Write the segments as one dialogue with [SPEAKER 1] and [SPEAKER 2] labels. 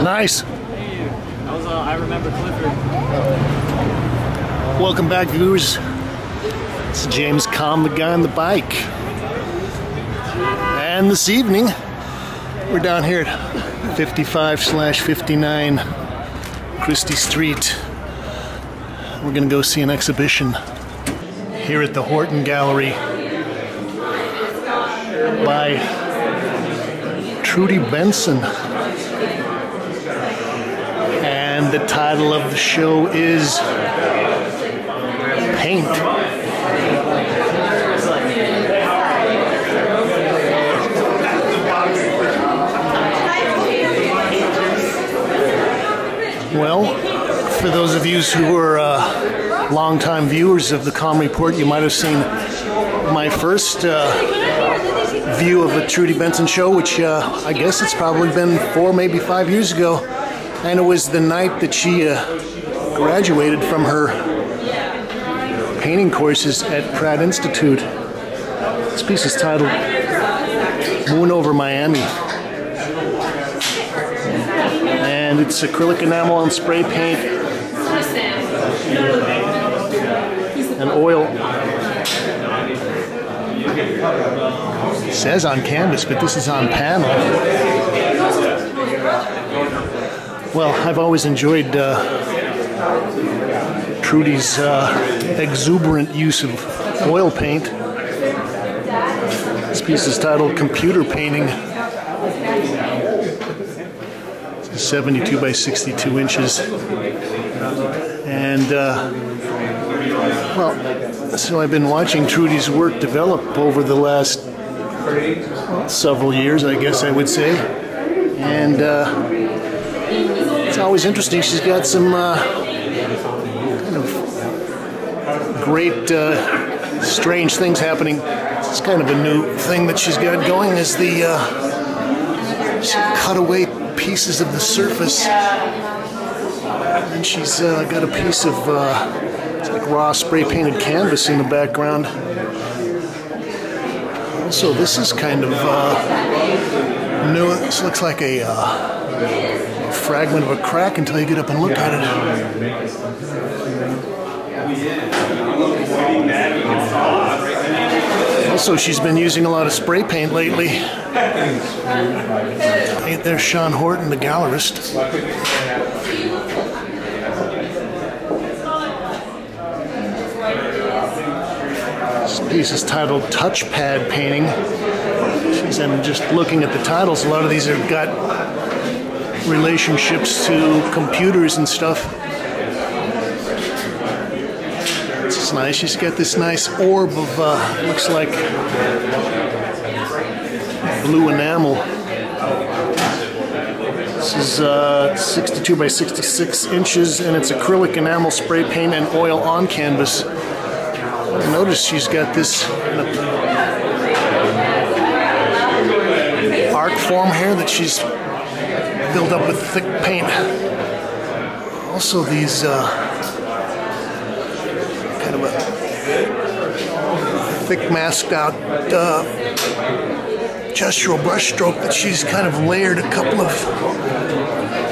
[SPEAKER 1] Nice.
[SPEAKER 2] I remember Clifford.
[SPEAKER 1] Welcome back, viewers. It's James Kalm, the guy on the bike. And this evening, we're down here at 55/59 Christie Street. We're gonna go see an exhibition here at the HORTON Gallery by Trudy Benson. And the title of the show is Paint. Well, for those of you who are longtime viewers of the Kalm Report, you might have seen my first view of a Trudy Benson show, which I guess it's probably been 4, maybe 5 years ago. And it was the night that she graduated from her painting courses at Pratt Institute. This piece is titled Moon Over Miami. And it's acrylic enamel and spray paint and oil. It says on canvas, but this is on panel. Well, I've always enjoyed Trudy's exuberant use of oil paint. This piece is titled Computer Painting. It's 72 by 62 inches. And, well, so I've been watching Trudy's work develop over the last several years, I guess I would say. And it's always interesting. She's got some kind of great, strange things happening. It's kind of a new thing that she's got going is the she cut away pieces of the surface, and she's got a piece of it's like raw spray painted canvas in the background. Also, this is kind of new. This looks like a fragment of a crack until you get up and look at it. Also, she's been using a lot of spray paint lately. There's Sean Horton, the gallerist. This piece is titled Touchpad Painting. I'm just looking at the titles. A lot of these have got relationships to computers and stuff. This is nice. She's got this nice orb of, looks like blue enamel. This is 62 by 66 inches, and it's acrylic enamel spray paint and oil on canvas. Notice she's got this arc form here that she's built up with thick paint. Also these kind of a thick masked out gestural brush stroke that she's kind of layered a couple of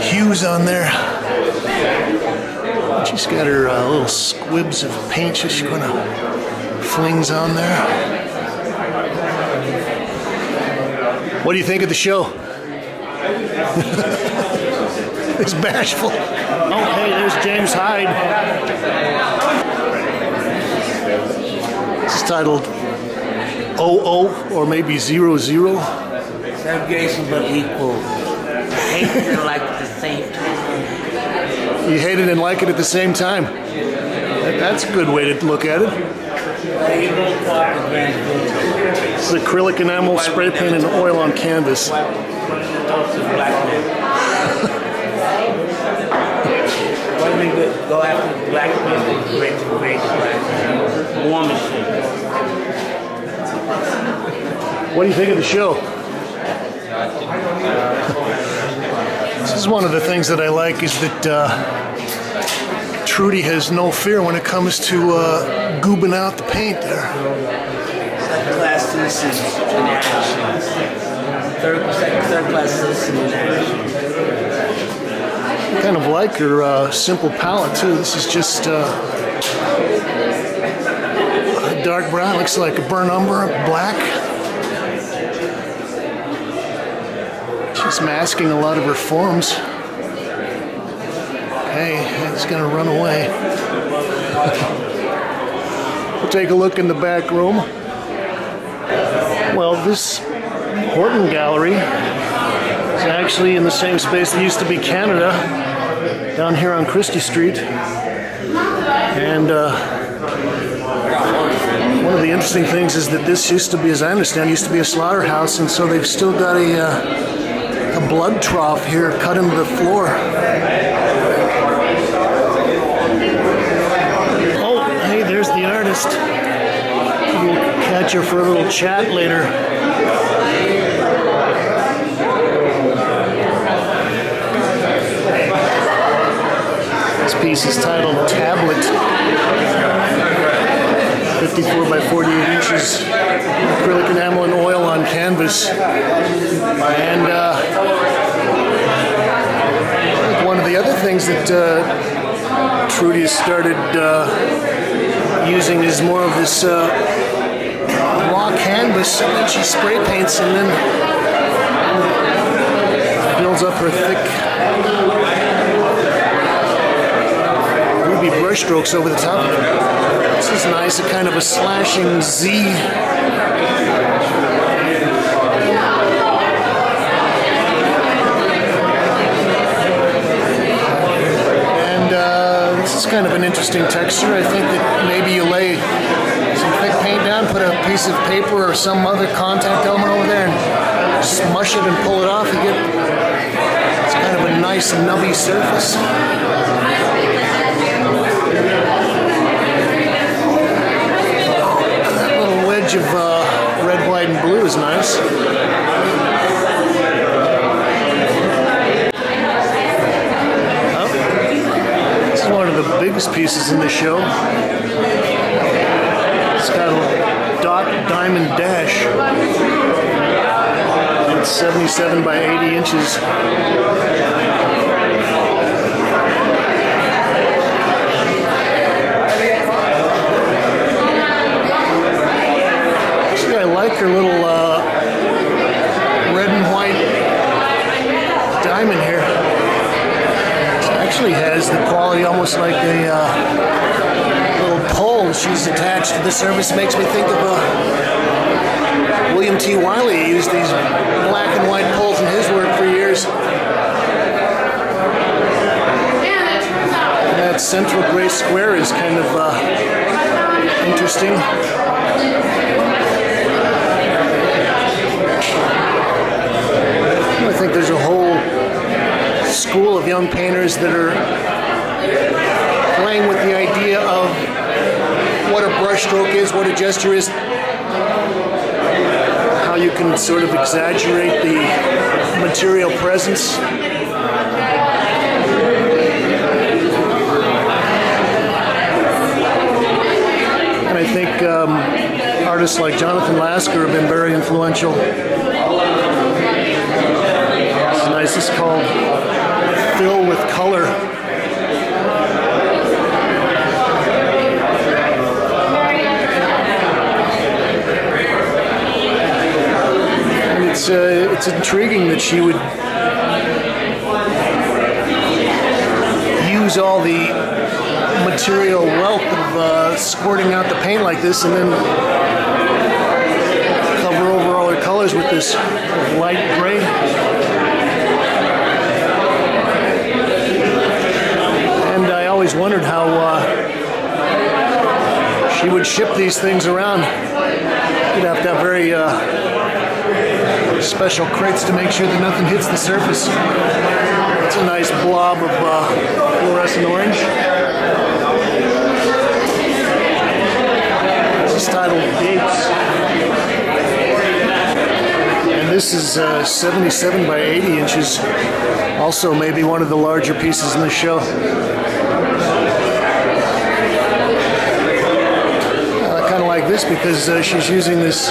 [SPEAKER 1] hues on there. She's got her little squibs of paint she's going to flings on there. What do you think of the show? It's bashful. Oh, hey, there's James Hyde. It's titled 00 or maybe 00.
[SPEAKER 3] Segregation but equal. Hate and like at the same time.
[SPEAKER 1] You hate it and like it at the same time. That's a good way to look at it. This is acrylic enamel, spray paint, and oil on canvas.
[SPEAKER 3] Go after the black people, great black war machine.
[SPEAKER 1] What do you think of the show? This is one of the things that I like is that Trudy has no fear when it comes to goobing out the paint there.
[SPEAKER 3] Second-class citizens in action. Third-class citizen in action.
[SPEAKER 1] kind of like her simple palette too. This is just a dark brown, looks like a burnt umber, black. She's masking a lot of her forms. Okay, it's gonna run away. We'll take a look in the back room. Well, this Horton gallery is actually in the same space that used to be Canada, down here on Christie Street. And one of the interesting things is that this used to be, as I understand, used to be a slaughterhouse, and so they've still got a blood trough here cut into the floor. Oh, hey, there's the artist. We'll catch her for a little chat later. This piece is titled Tablet. 54 by 48 inches, acrylic enamel and oil on canvas. And one of the other things that Trudy has started using is more of this raw canvas that she spray paints and then builds up her thick ruby brush strokes over the top. This is nice, a kind of a slashing Z. And this is kind of an interesting texture. I think that maybe you lay some thick paint down, put a piece of paper or some other contact element over there and smush it and pull it off. You get, it's kind of a nice nubby surface. Of red, white, and blue is nice. Oh, this is one of the biggest pieces in the show. It's got a dot diamond dash. It's 77 by 80 inches. I like her little red and white diamond here. It actually has the quality almost like a little pole she's attached to the surface. Makes me think of William T. Wiley. He used these black and white poles in his work for years. And that central gray square is kind of interesting. I think there's a whole school of young painters that are playing with the idea of what a brushstroke is, what a gesture is, how you can sort of exaggerate the material presence. And I think artists like Jonathan Lasker have been very influential. This is called Fill with Color. And it's intriguing that she would use all the material wealth of squirting out the paint like this and then cover over all her colors with this light gray. I always wondered how she would ship these things around. You'd have to have very special crates to make sure that nothing hits the surface. It's a nice blob of fluorescent orange. This is titled Dates. And this is 77 by 80 inches. Also maybe one of the larger pieces in the show. I kind of like this because she's using this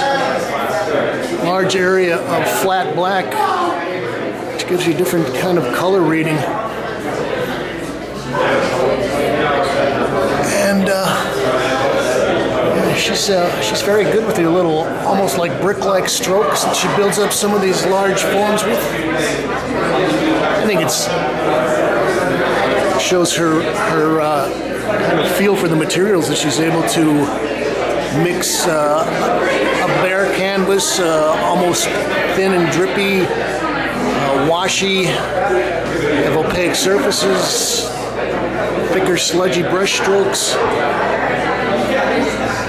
[SPEAKER 1] large area of flat black, which gives you a different kind of color reading. she's very good with her little, almost like brick-like strokes that she builds up some of these large forms with. I think shows her kind of feel for the materials that she's able to mix a bare canvas, almost thin and drippy, washy, have opaque surfaces, thicker sludgy brush strokes,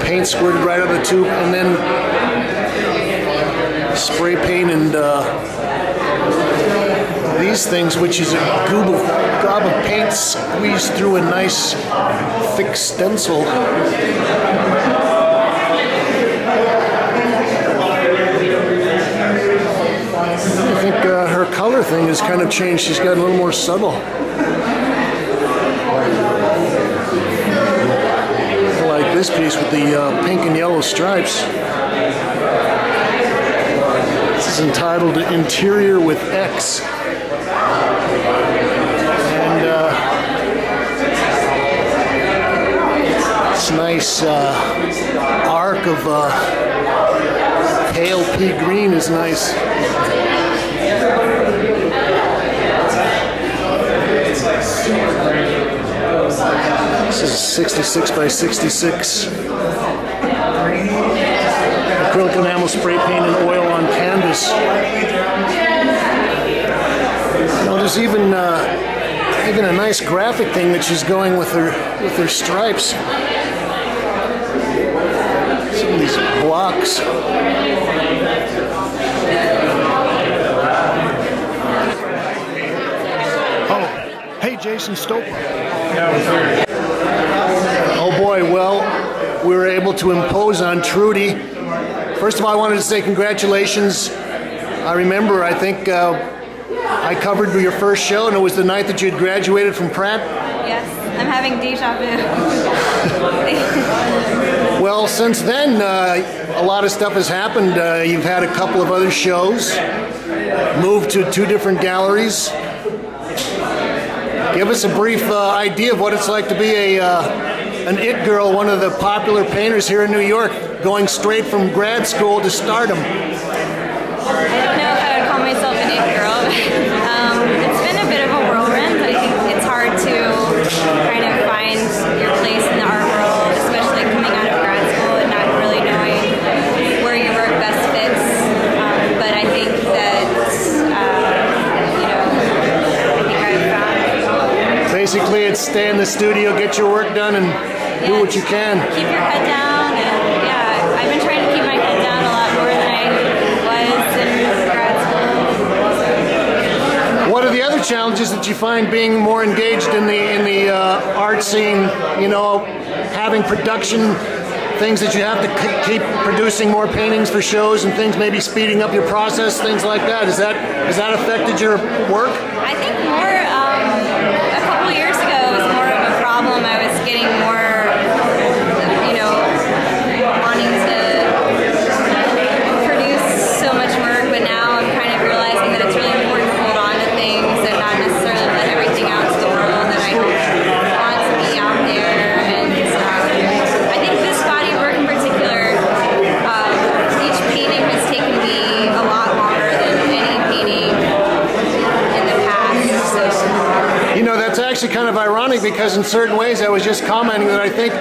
[SPEAKER 1] paint squirted right out of the tube, and then spray paint and these things, which is a gob of paint squeezed through a nice thick stencil. I think her color thing has kind of changed. She's got a little more subtle. I like this piece with the pink and yellow stripes. This is entitled Interior with X. And this nice arc of pale pea green is nice. This is 66 by 66. Acrylic enamel spray paint and oil on canvas. Now there's even a nice graphic thing that she's going with her stripes. Some of these blocks. Oh, hey, Jason Stoker. Oh boy, well, we were able to impose on Trudy. First of all, I wanted to say congratulations. I remember, I think I covered your first show, and it was the night that you had graduated from Pratt.
[SPEAKER 4] Yes, I'm having deja vu.
[SPEAKER 1] Well, since then, a lot of stuff has happened. You've had a couple of other shows, moved to 2 different galleries. Give us a brief idea of what it's like to be an it girl, one of the popular painters here in New York, going straight from grad school to stardom.
[SPEAKER 4] I don't know if I would call myself an it girl. It's been a bit of a whirlwind. I think it's hard to kind of find your place in the art world, especially coming out of grad school and not really knowing where your work best fits. But I think that,
[SPEAKER 1] basically, it's stay in the studio, get your work done, and do what you can.
[SPEAKER 4] Keep your head down, and yeah, I've been trying to keep my head down a lot more than I was in grad school.
[SPEAKER 1] What are the other challenges that you find being more engaged in the art scene? You know, having production, things that you have to keep producing more paintings for shows and things, maybe speeding up your process, things like that. Has that affected your work?
[SPEAKER 4] I think more. A couple years ago, it was more of a problem. I was getting more, wanting to produce so much work, but now I'm kind of realizing that it's really important to hold on to things and not necessarily let everything out to the world, and I want to be out there. And I think this body of work in particular, each painting has taken me a lot longer than any painting in the past. So.
[SPEAKER 1] You know, that's actually kind of ironic, because in certain ways I was just commenting that I think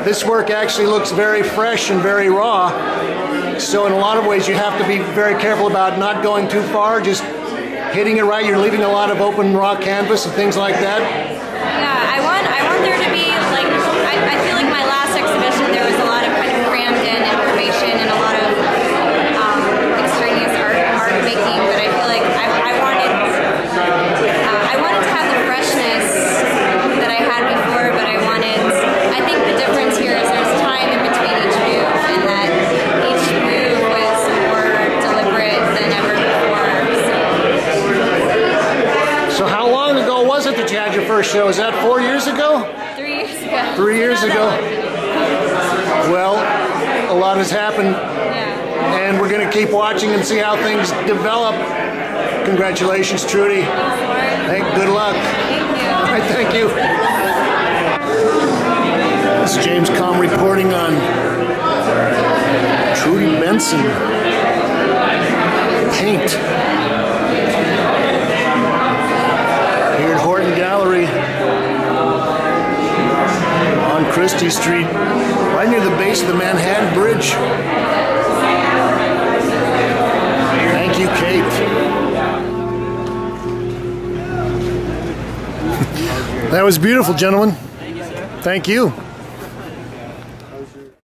[SPEAKER 1] this work actually looks very fresh and very raw. So in a lot of ways you have to be very careful about not going too far, just hitting it right. You're leaving a lot of open raw canvas and things like that.
[SPEAKER 4] Yeah, I want there to be, like, I feel like my last exhibition there was a lot of kind of crammed in information and a lot of extraneous art making, but I feel like I wanted to have the freshness that I had before, but I think the difference here is there's time in between each move, and that each move was more deliberate than ever before. So how long ago was it that you had your first show? Is that 4 years ago? 3 years ago.
[SPEAKER 1] 3 years ago. Well, a lot has happened, and we're going to keep watching and see how things develop. Congratulations, Trudy. Hey, good luck.
[SPEAKER 4] Thank you.
[SPEAKER 1] All right, thank you. This is James Kalm reporting on Benson paint here at Horton Gallery on Christie Street, right near the base of the Manhattan Bridge. Thank you, Kate. That was beautiful, gentlemen.
[SPEAKER 2] Thank you, sir.
[SPEAKER 1] Thank you.